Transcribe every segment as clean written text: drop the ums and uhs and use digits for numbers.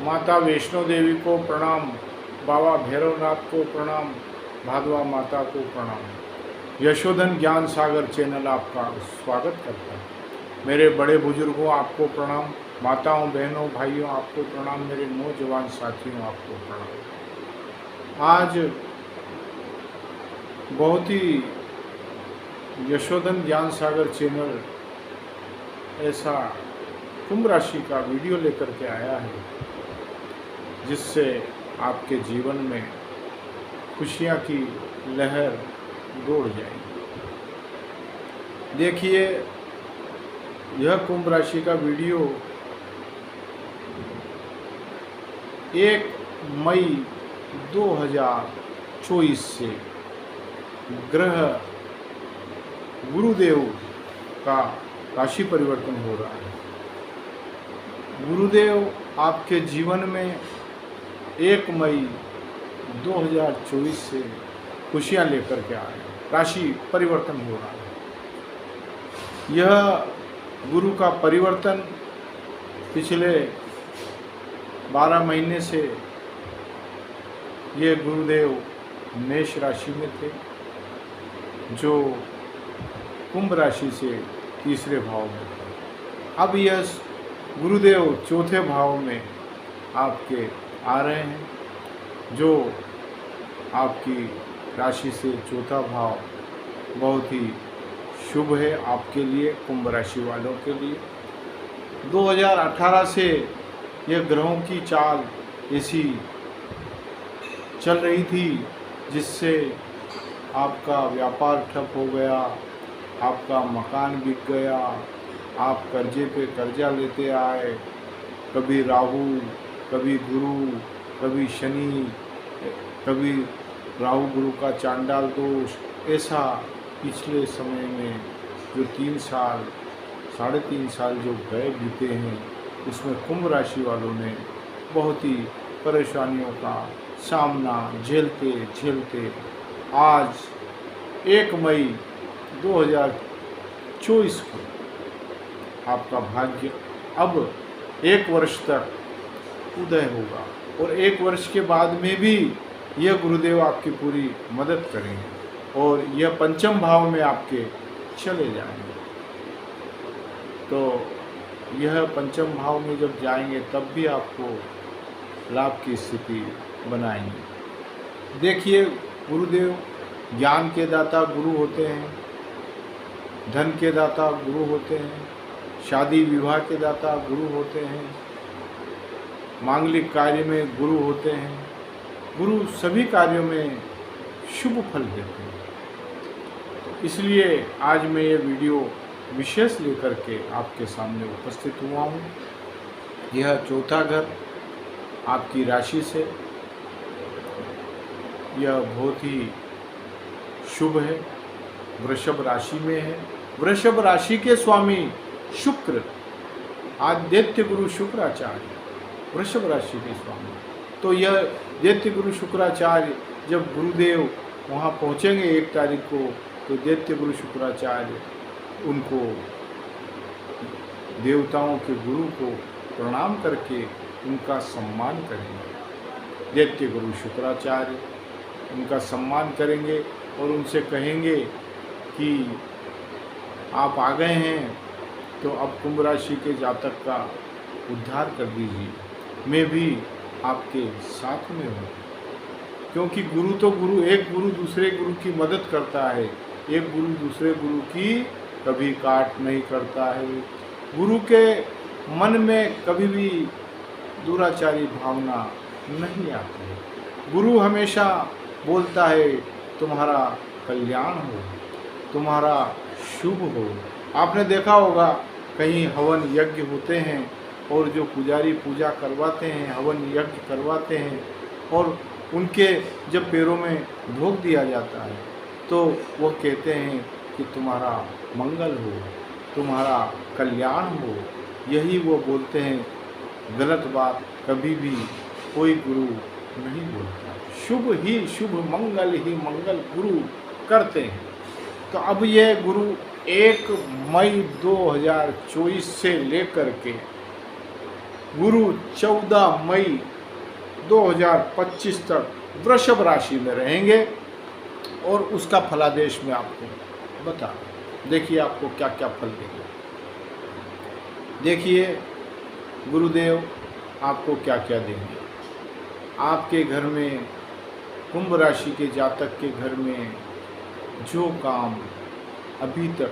माता वैष्णो देवी को प्रणाम, बाबा भैरवनाथ को प्रणाम, भादवा माता को प्रणाम। यशोधन ज्ञान सागर चैनल आपका स्वागत करता है। मेरे बड़े बुजुर्गों आपको प्रणाम, माताओं बहनों भाइयों आपको प्रणाम, मेरे नौजवान साथियों आपको प्रणाम। आज बहुत ही यशोधन ज्ञान सागर चैनल ऐसा कुंभ राशि का वीडियो लेकर के आया है जिससे आपके जीवन में खुशियां की लहर दौड़ जाएगी। देखिए, यह कुंभ राशि का वीडियो 1 मई 2024 से ग्रह गुरुदेव का राशि परिवर्तन हो रहा है। गुरुदेव आपके जीवन में 1 मई 2024 से खुशियां लेकर के आ रहे हैं, राशि परिवर्तन हो रहा है। यह गुरु का परिवर्तन पिछले 12 महीने से ये गुरुदेव मेष राशि में थे, जो कुंभ राशि से तीसरे भाव में थे। अब यह गुरुदेव चौथे भाव में आपके आ रहे हैं, जो आपकी राशि से चौथा भाव बहुत ही शुभ है आपके लिए, कुंभ राशि वालों के लिए। 2018 से यह ग्रहों की चाल ऐसी चल रही थी जिससे आपका व्यापार ठप हो गया, आपका मकान बिक गया, आप कर्जे पे कर्जा लेते आए, कभी राहु, कभी गुरु, कभी शनि, कभी राहु गुरु का चांडाल दोष। ऐसा पिछले समय में जो 3 साल 3.5 साल जो गए बीते हैं, उसमें कुंभ राशि वालों ने बहुत ही परेशानियों का सामना झेलते झेलते आज 1 मई 2024 को आपका भाग्य अब 1 वर्ष तक उदय होगा, और 1 वर्ष के बाद में भी यह गुरुदेव आपकी पूरी मदद करेंगे और यह पंचम भाव में आपके चले जाएंगे। तो यह पंचम भाव में जब जाएंगे तब भी आपको लाभ की स्थिति बनाएंगे। देखिए, गुरुदेव ज्ञान के दाता गुरु होते हैं, धन के दाता गुरु होते हैं, शादी विवाह के दाता गुरु होते हैं, मांगलिक कार्य में गुरु होते हैं। गुरु सभी कार्यों में शुभ फल देते हैं। तो इसलिए आज मैं ये वीडियो विशेष लेकर के आपके सामने उपस्थित हुआ हूँ। यह चौथा घर आपकी राशि से, यह बहुत ही शुभ है, वृषभ राशि में है। वृषभ राशि के स्वामी शुक्र, आदित्य गुरु शुक्राचार्य वृषभ राशि के स्वामी। तो यह दैत्य गुरु शुक्राचार्य जब गुरुदेव वहाँ पहुँचेंगे 1 तारीख को, तो दैत्य गुरु शुक्राचार्य उनको, देवताओं के गुरु को प्रणाम करके उनका सम्मान करेंगे। दैत्य गुरु शुक्राचार्य उनका सम्मान करेंगे और उनसे कहेंगे कि आप आ गए हैं तो अब कुंभ राशि के जातक का उद्धार कर दीजिए, मैं भी आपके साथ में हूँ। क्योंकि गुरु तो गुरु, एक गुरु दूसरे गुरु की मदद करता है, एक गुरु दूसरे गुरु की कभी काट नहीं करता है। गुरु के मन में कभी भी दुराचारी भावना नहीं आती है। गुरु हमेशा बोलता है तुम्हारा कल्याण हो, तुम्हारा शुभ हो। आपने देखा होगा कहीं हवन यज्ञ होते हैं और जो पुजारी पूजा करवाते हैं, हवन यज्ञ करवाते हैं, और उनके जब पैरों में धोख दिया जाता है तो वो कहते हैं कि तुम्हारा मंगल हो, तुम्हारा कल्याण हो। यही वो बोलते हैं, गलत बात कभी भी कोई गुरु नहीं बोलता। शुभ ही शुभ, मंगल ही मंगल गुरु करते हैं। तो अब ये गुरु 1 मई 2024 से लेकर के गुरु 14 मई 2025 तक वृषभ राशि में रहेंगे और उसका फलादेश मैं आपको बता, देखिए आपको क्या क्या फल देंगे। देखिए गुरुदेव आपको क्या क्या देंगे। आपके घर में, कुंभ राशि के जातक के घर में जो काम अभी तक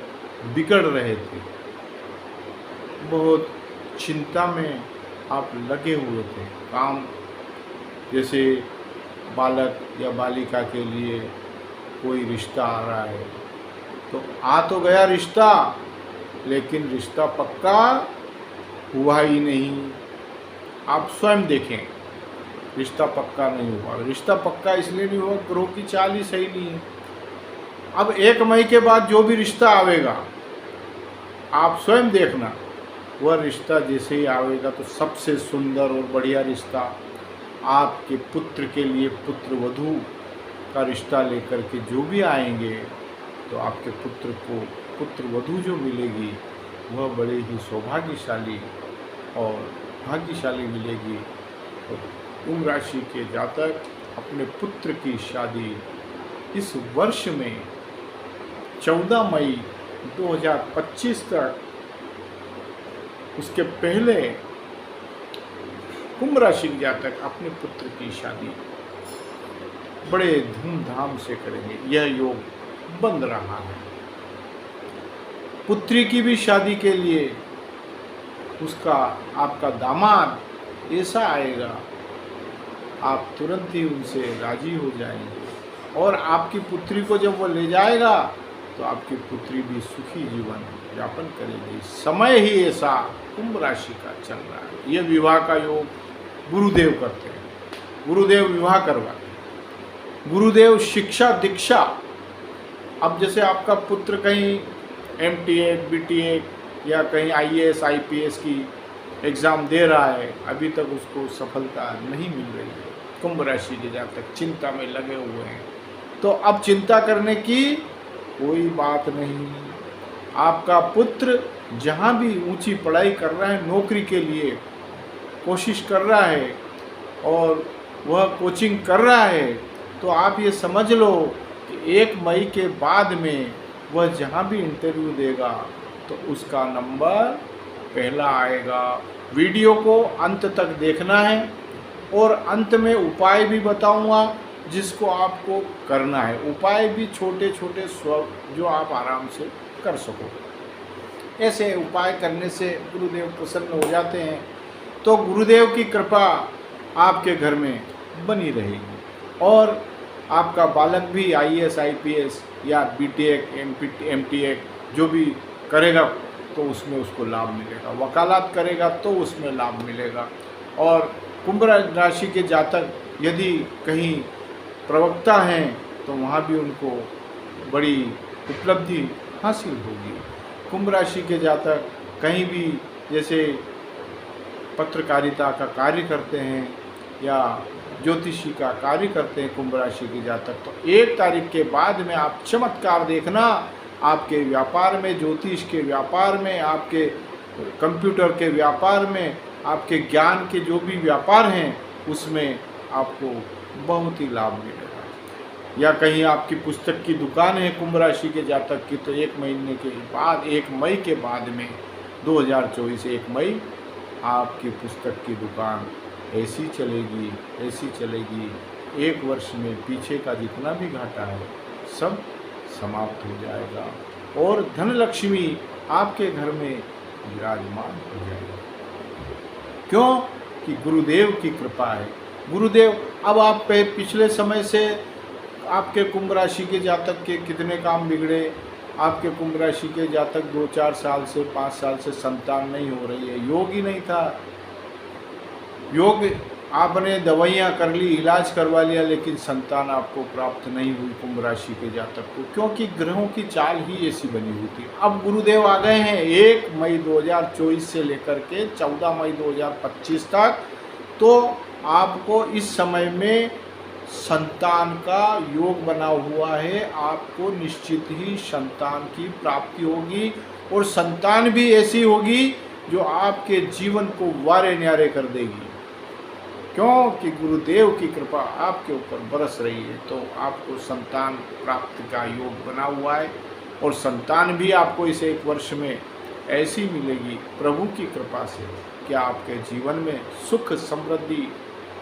बिगड़ रहे थे, बहुत चिंता में आप लगे हुए थे, काम जैसे बालक या बालिका के लिए कोई रिश्ता आ रहा है तो आ तो गया रिश्ता, लेकिन रिश्ता पक्का हुआ ही नहीं। आप स्वयं देखें, रिश्ता पक्का नहीं हुआ। रिश्ता पक्का इसलिए नहीं हुआ, ग्रह की चाल ही सही नहीं है। अब 1 मई के बाद जो भी रिश्ता आवेगा, आप स्वयं देखना, वह रिश्ता जैसे ही आवेगा तो सबसे सुंदर और बढ़िया रिश्ता आपके पुत्र के लिए, पुत्र वधू का रिश्ता लेकर के जो भी आएंगे, तो आपके पुत्र को पुत्र वधू जो मिलेगी वह बड़े ही सौभाग्यशाली और भाग्यशाली मिलेगी। और कुंभ राशि के जातक अपने पुत्र की शादी इस वर्ष में 14 मई 2025 तक, उसके पहले कुंभ राशि के जातक अपने पुत्र की शादी बड़े धूमधाम से करेंगे। यह योग बन रहा है। पुत्री की भी शादी के लिए उसका, आपका दामाद ऐसा आएगा, आप तुरंत ही उनसे राजी हो जाएंगे। और आपकी पुत्री को जब वो ले जाएगा तो आपकी पुत्री भी सुखी जीवन यापन करेगी। समय ही ऐसा कुंभ राशि का चल रहा है। यह विवाह का योग गुरुदेव करते हैं, गुरुदेव विवाह करवाते हैं, गुरुदेव शिक्षा दीक्षा। अब जैसे आपका पुत्र कहीं MTech BTech या कहीं IAS IPS की एग्ज़ाम दे रहा है, अभी तक उसको सफलता नहीं मिल रही है, कुंभ राशि के जातक चिंता में लगे हुए हैं, तो अब चिंता करने की कोई बात नहीं। आपका पुत्र जहाँ भी ऊंची पढ़ाई कर रहा है, नौकरी के लिए कोशिश कर रहा है और वह कोचिंग कर रहा है, तो आप ये समझ लो कि 1 मई के बाद में वह जहाँ भी इंटरव्यू देगा तो उसका नंबर पहला आएगा। वीडियो को अंत तक देखना है और अंत में उपाय भी बताऊंगा जिसको आपको करना है। उपाय भी छोटे छोटे जो आप आराम से कर सको। ऐसे उपाय करने से गुरुदेव प्रसन्न हो जाते हैं, तो गुरुदेव की कृपा आपके घर में बनी रहेगी और आपका बालक भी IAS IPS या BTech MTech जो भी करेगा तो उसमें उसको लाभ मिलेगा, वकालत करेगा तो उसमें लाभ मिलेगा। और कुंभ राशि के जातक यदि कहीं प्रवक्ता हैं तो वहाँ भी उनको बड़ी उपलब्धि हासिल होगी। कुंभ राशि के जातक कहीं भी जैसे पत्रकारिता का कार्य करते हैं या ज्योतिषी का कार्य करते हैं कुंभ राशि के जातक, तो 1 तारीख के बाद में आप चमत्कार देखना। आपके व्यापार में, ज्योतिष के व्यापार में, आपके कंप्यूटर के व्यापार में, आपके ज्ञान के जो भी व्यापार हैं उसमें आपको बहुत ही लाभ मिलेगा। या कहीं आपकी पुस्तक की दुकान है कुंभ राशि के जातक की, तो 1 महीने के बाद, 1 मई के बाद में 2024 1 मई आपकी पुस्तक की दुकान ऐसी चलेगी, ऐसी चलेगी, 1 वर्ष में पीछे का जितना भी घाटा है सब समाप्त हो जाएगा और धन लक्ष्मी आपके घर में विराजमान हो जाएगी। क्यों? कि गुरुदेव की कृपा है। गुरुदेव, अब आप पिछले समय से आपके कुंभ राशि के जातक के कितने काम बिगड़े। आपके कुंभ राशि के जातक 2-4 साल से 5 साल से संतान नहीं हो रही है, योग ही नहीं था। योग आपने दवाइयाँ कर ली, इलाज करवा लिया, लेकिन संतान आपको प्राप्त नहीं हुई कुंभ राशि के जातक को, क्योंकि ग्रहों की चाल ही ऐसी बनी हुई थी। अब गुरुदेव आ गए हैं 1 मई 2024 से लेकर के 14 मई 2025 तक, तो आपको इस समय में संतान का योग बना हुआ है। आपको निश्चित ही संतान की प्राप्ति होगी और संतान भी ऐसी होगी जो आपके जीवन को वारे न्यारे कर देगी, क्योंकि गुरुदेव की कृपा आपके ऊपर बरस रही है। तो आपको संतान प्राप्ति का योग बना हुआ है, और संतान भी आपको इस 1 वर्ष में ऐसी मिलेगी प्रभु की कृपा से कि आपके जीवन में सुख समृद्धि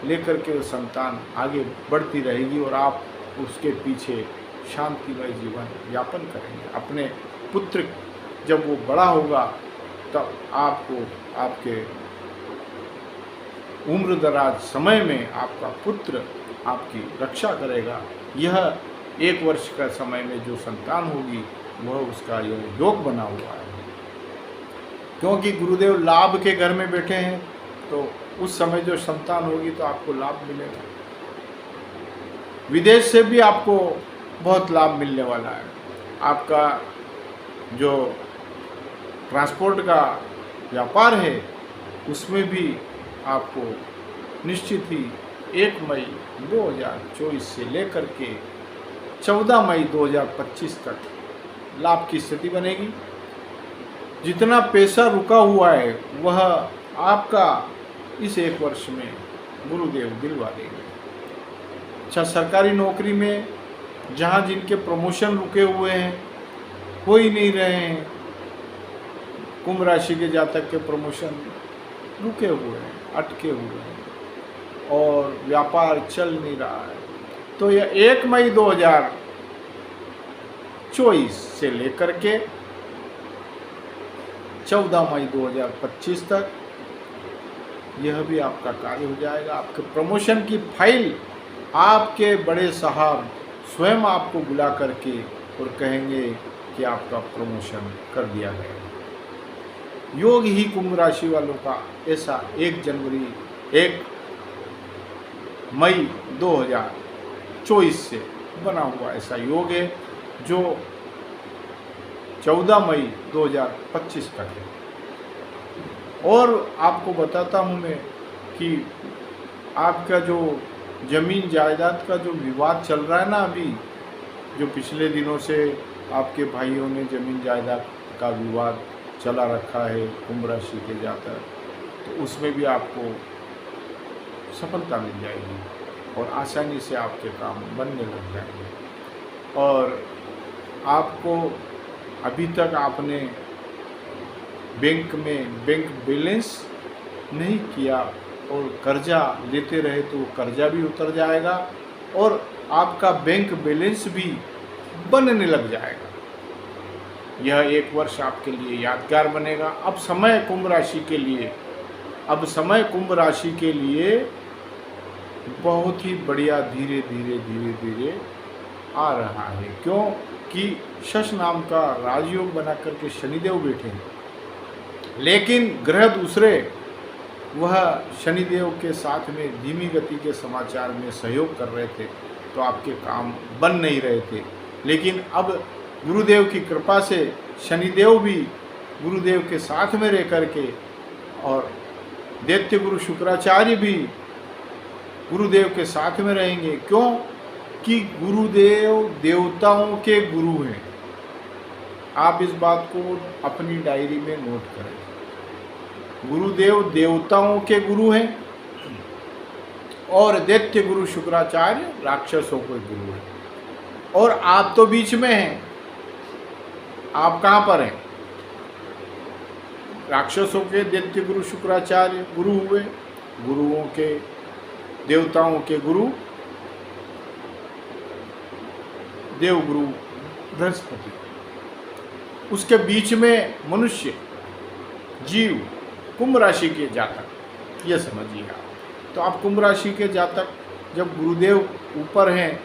लेकर के संतान आगे बढ़ती रहेगी, और आप उसके पीछे शांतिमय जीवन यापन करेंगे। अपने पुत्र जब वो बड़ा होगा तब आपको आपके उम्र दराज समय में आपका पुत्र आपकी रक्षा करेगा। यह 1 वर्ष का समय में जो संतान होगी वह उसका योग बना हुआ है, क्योंकि गुरुदेव लाभ के घर में बैठे हैं। तो उस समय जो संतान होगी तो आपको लाभ मिलेगा। विदेश से भी आपको बहुत लाभ मिलने वाला है। आपका जो ट्रांसपोर्ट का व्यापार है उसमें भी आपको निश्चित ही 1 मई 2024 से लेकर के 14 मई 2025 तक लाभ की स्थिति बनेगी। जितना पैसा रुका हुआ है वह आपका इस 1 वर्ष में गुरुदेव दिलवा देंगे। अच्छा, सरकारी नौकरी में जहाँ जिनके प्रमोशन रुके हुए हैं, हो ही नहीं रहे हैं, कुंभ राशि के जातक के प्रमोशन रुके हुए हैं, अटके हुए हैं और व्यापार चल नहीं रहा है, तो यह 1 मई 2024 से लेकर के 14 मई 2025 तक यह भी आपका कार्य हो जाएगा। आपके प्रमोशन की फाइल आपके बड़े साहब स्वयं आपको बुला करके और कहेंगे कि आपका प्रमोशन कर दिया गया। योग ही कुंभ राशि वालों का ऐसा 1 मई 2024 से बना हुआ ऐसा योग है जो 14 मई 2025 तक है। और आपको बताता हूँ मैं कि आपका जो जमीन जायदाद का जो विवाद चल रहा है ना, अभी जो पिछले दिनों से आपके भाइयों ने जमीन जायदाद का विवाद चला रखा है कुंभ राशि के जातक, तो उसमें भी आपको सफलता मिल जाएगी और आसानी से आपके काम बनने लग जाएंगे। और आपको अभी तक आपने बैंक में बैंक बैलेंस नहीं किया और कर्जा लेते रहे तो कर्जा भी उतर जाएगा और आपका बैंक बैलेंस भी बनने लग जाएगा। यह 1 वर्ष आपके लिए यादगार बनेगा। अब समय कुंभ राशि के लिए बहुत ही बढ़िया धीरे धीरे आ रहा है, क्योंकि शश नाम का राजयोग बना करके शनिदेव बैठे हैं, लेकिन ग्रह दूसरे वह शनिदेव के साथ में धीमी गति के समाचार में सहयोग कर रहे थे, तो आपके काम बन नहीं रहे थे। लेकिन अब गुरुदेव की कृपा से शनिदेव भी गुरुदेव के साथ में रह करके और दैत्य गुरु शुक्राचार्य भी गुरुदेव के साथ में रहेंगे, क्यों कि गुरुदेव देवताओं के गुरु हैं। आप इस बात को अपनी डायरी में नोट करें। गुरुदेव देवताओं के गुरु हैं और दैत्य गुरु शुक्राचार्य राक्षसों के गुरु हैं, और आप तो बीच में हैं। आप कहाँ पर हैं? राक्षसों के दैत्य गुरु शुक्राचार्य गुरु हुए, गुरुओं के देवताओं के गुरु देवगुरु बृहस्पति, उसके बीच में मनुष्य जीव कुंभ राशि के जातक, ये समझिए आप। तो आप कुंभ राशि के जातक जब गुरुदेव ऊपर हैं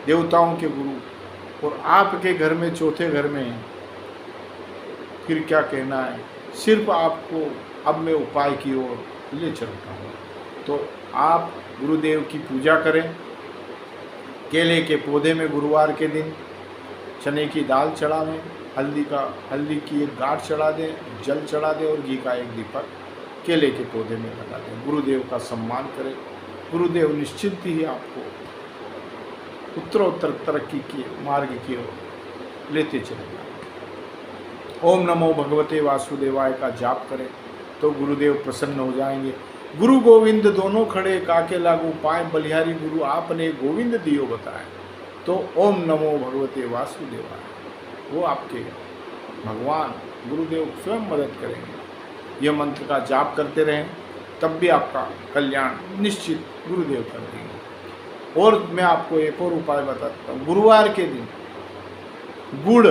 देवताओं के गुरु और आपके घर में चौथे घर में हैं, फिर क्या कहना है। सिर्फ आपको अब मैं उपाय की ओर ले चलता हूँ। तो आप गुरुदेव की पूजा करें। केले के पौधे में गुरुवार के दिन चने की दाल चढ़ावें, हल्दी की एक गांठ चढ़ा दें, जल चढ़ा दें और घी का एक दीपक केले के पौधे में लगा दें। गुरुदेव का सम्मान करें। गुरुदेव निश्चित ही आपको उत्तरोत्तर तरक्की के मार्ग की ओर लेते चलेगा। ओम नमो भगवते वासुदेवाय का जाप करें। तो गुरुदेव प्रसन्न हो जाएंगे। गुरु गोविंद दोनों खड़े, काके लागू पाए बलिहारी गुरु, आपने गोविंद दियो बताए, तो ओम नमो भगवते वासुदेवाय, वो आपके भगवान गुरुदेव स्वयं मदद करेंगे। यह मंत्र का जाप करते रहें, तब भी आपका कल्याण निश्चित गुरुदेव कर देंगे। और मैं आपको एक और उपाय बताता हूँ, गुरुवार के दिन गुड़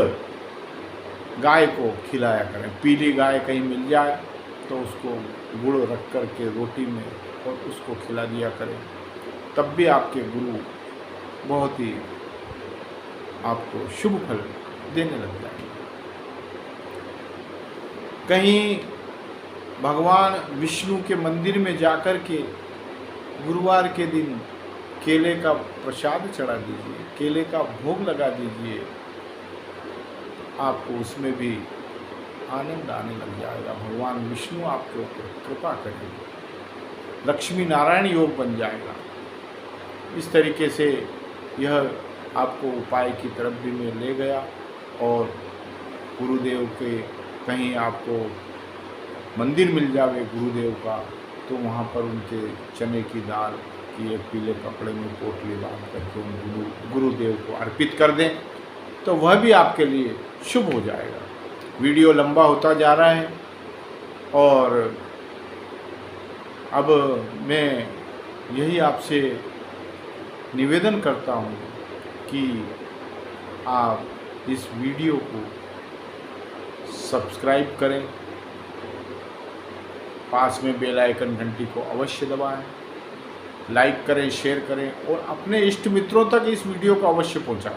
गाय को खिलाया करें। पीली गाय कहीं मिल जाए तो उसको गुड़ रख कर के रोटी में और उसको खिला दिया करें, तब भी आपके गुरु बहुत ही आपको शुभ फल देने लग जाएंगे। कहीं भगवान विष्णु के मंदिर में जाकर के गुरुवार के दिन केले का प्रसाद चढ़ा दीजिए, केले का भोग लगा दीजिए, आपको उसमें भी आनंद आने लग जाएगा। भगवान विष्णु आपके ऊपर कृपा करेंगे, लक्ष्मी नारायण योग बन जाएगा। इस तरीके से यह आपको उपाय की तरफ भी मैं ले गया। और गुरुदेव के कहीं आपको मंदिर मिल जावे गुरुदेव का, तो वहाँ पर उनके चने की दाल की एक पीले कपड़े में पोटली बांध करके उन गुरुदेव को अर्पित कर दें, तो वह भी आपके लिए शुभ हो जाएगा। वीडियो लंबा होता जा रहा है और अब मैं यही आपसे निवेदन करता हूँ कि आप इस वीडियो को सब्सक्राइब करें, पास में बेल आइकन घंटी को अवश्य दबाएं, लाइक करें, शेयर करें और अपने इष्ट मित्रों तक इस वीडियो को अवश्य पहुंचाएं,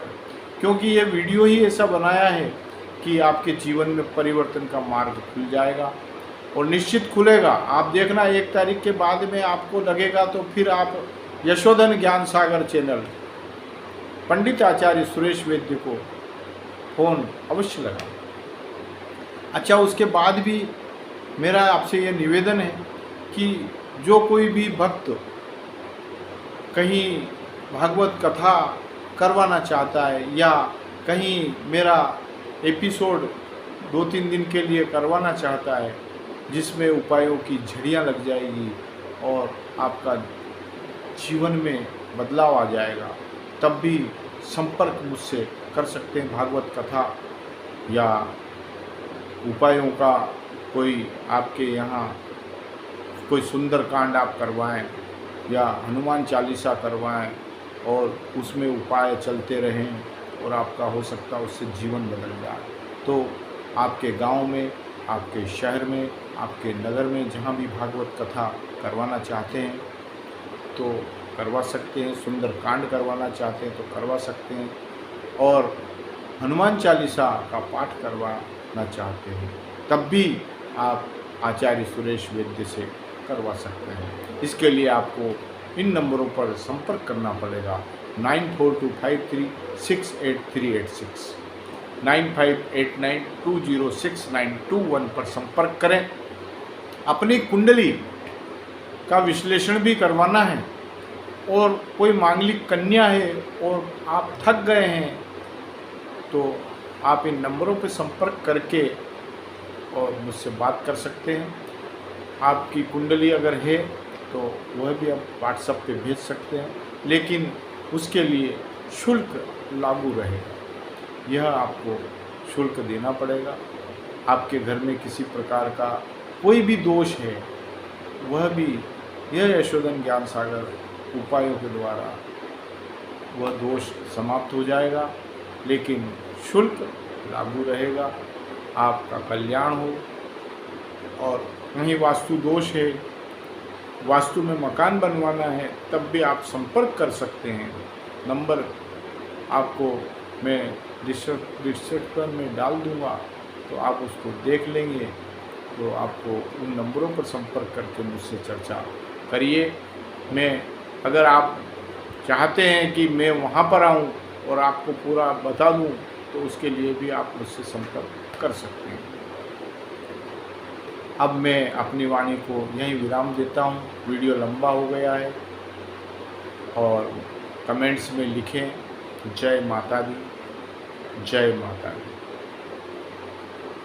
क्योंकि ये वीडियो ही ऐसा बनाया है कि आपके जीवन में परिवर्तन का मार्ग खुल जाएगा और निश्चित खुलेगा। आप देखना 1 तारीख के बाद में आपको लगेगा तो फिर आप यशोधन ज्ञान सागर चैनल पंडित आचार्य सुरेश वैद्य को फ़ोन अवश्य लगाएं। अच्छा, उसके बाद भी मेरा आपसे ये निवेदन है कि जो कोई भी भक्त कहीं भागवत कथा करवाना चाहता है या कहीं मेरा एपिसोड 2-3 दिन के लिए करवाना चाहता है, जिसमें उपायों की झड़ियाँ लग जाएगी और आपका जीवन में बदलाव आ जाएगा, तब भी संपर्क मुझसे कर सकते हैं। भागवत कथा या उपायों का कोई आपके यहाँ कोई सुंदर कांड आप करवाएं या हनुमान चालीसा करवाएं और उसमें उपाय चलते रहें और आपका हो सकता है उससे जीवन बदल जाए, तो आपके गांव में, आपके शहर में, आपके नगर में जहां भी भागवत कथा करवाना चाहते हैं तो करवा सकते हैं, सुंदर कांड करवाना चाहते हैं तो करवा सकते हैं, और हनुमान चालीसा का पाठ करवाना चाहते हैं तब भी आप आचार्य सुरेश वैद्य से करवा सकते हैं। इसके लिए आपको इन नंबरों पर संपर्क करना पड़ेगा। 9425368386, 9589206921 पर संपर्क करें। अपनी कुंडली का विश्लेषण भी करवाना है और कोई मांगलिक कन्या है और आप थक गए हैं तो आप इन नंबरों पर संपर्क करके और मुझसे बात कर सकते हैं। आपकी कुंडली अगर है तो वह भी आप व्हाट्सएप पे भेज सकते हैं, लेकिन उसके लिए शुल्क लागू रहेगा। यह आपको शुल्क देना पड़ेगा। आपके घर में किसी प्रकार का कोई भी दोष है, वह भी यह यशोधन ज्ञान सागर उपायों के द्वारा वह दोष समाप्त हो जाएगा, लेकिन शुल्क लागू रहेगा। आपका कल्याण हो। और कहीं वास्तु दोष है, वास्तु में मकान बनवाना है, तब भी आप संपर्क कर सकते हैं। नंबर आपको मैं डिस्क्रिप्शन में डाल दूंगा, तो आप उसको देख लेंगे। तो आपको उन नंबरों पर संपर्क करके मुझसे चर्चा करिए। मैं अगर आप चाहते हैं कि मैं वहाँ पर आऊँ और आपको पूरा बता दूँ, तो उसके लिए भी आप मुझसे संपर्क कर सकते हैं। अब मैं अपनी वाणी को यहीं विराम देता हूँ। वीडियो लंबा हो गया है और कमेंट्स में लिखें जय माता दी, जय माता दी।